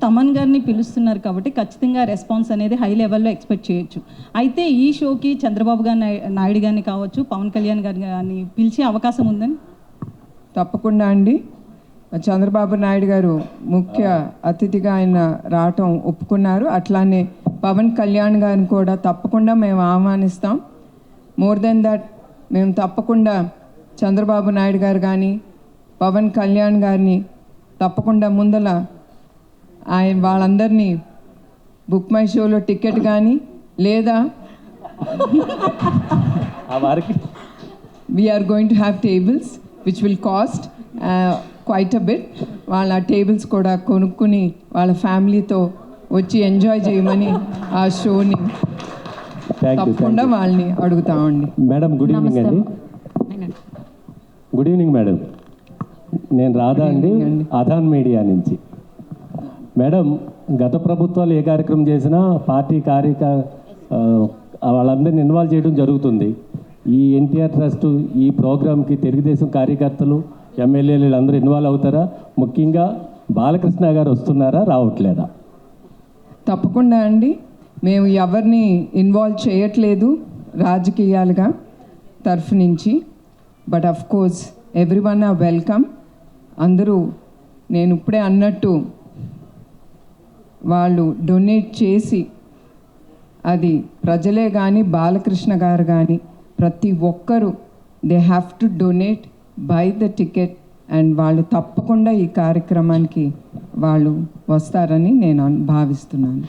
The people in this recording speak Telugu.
తమన్ గారిని పిలుస్తున్నారు కాబట్టి ఖచ్చితంగా రెస్పాన్స్ అనేది హై లెవెల్లో ఎక్స్పెక్ట్ చేయొచ్చు. అయితే ఈ షోకి చంద్రబాబు గారు నాయుడు గారిని కావచ్చు, పవన్ కళ్యాణ్ గారిని కానీ పిలిచే అవకాశం ఉందని? తప్పకుండా అండి. చంద్రబాబు నాయుడు గారు ముఖ్య అతిథిగా ఆయన రావటం ఒప్పుకున్నారు. అట్లానే పవన్ కళ్యాణ్ గారిని కూడా తప్పకుండా మేము ఆహ్వానిస్తాం. మోర్ దెన్ దట్ మేము తప్పకుండా చంద్రబాబు నాయుడు గారు కానీ పవన్ కళ్యాణ్ గారిని తప్పకుండా ముందల వాళ్ళందరినీ బుక్ మై షోలో టికెట్ కానీ లేదా we are going to have tables which will cost quite a bit. వాళ్ళ టేబుల్స్ కూడా కొనుక్కుని వాళ్ళ ఫ్యామిలీతో వచ్చి ఎంజాయ్ చేయమని ఆ షోని తప్పకుండా వాళ్ళని అడుగుతామండి. మేడం గుడ్ ఈవినింగ్ అండి. Good evening madam. నేను రాధా అండి, అధాన్ మీడియా నుంచి. మేడం, గత ప్రభుత్వాలు ఏ కార్యక్రమం చేసినా పార్టీ వాళ్ళందరినీ ఇన్వాల్వ్ చేయడం జరుగుతుంది. ఈ ఎన్టీఆర్ ట్రస్ట్ ఈ ప్రోగ్రామ్కి తెలుగుదేశం కార్యకర్తలు ఎమ్మెల్యేలు అందరూ ఇన్వాల్వ్ అవుతారా? ముఖ్యంగా బాలకృష్ణ గారు వస్తున్నారా, రావట్లేదా? తప్పకుండా అండి. మేము ఎవరిని ఇన్వాల్వ్ చేయట్లేదు రాజకీయాలుగా తరఫు నుంచి. But of course everyone are welcome. అందరూ నేను ఇప్పుడే అన్నట్టు వాళ్ళు డొనేట్ చేసి, అది ప్రజలే కానీ బాలకృష్ణ గారు కానీ ప్రతి ఒక్కరూ they have to donate by the ticket. And వాళ్ళు తప్పకుండా ఈ కార్యక్రమానికి వాళ్ళు వస్తారని నేను భావిస్తున్నాను.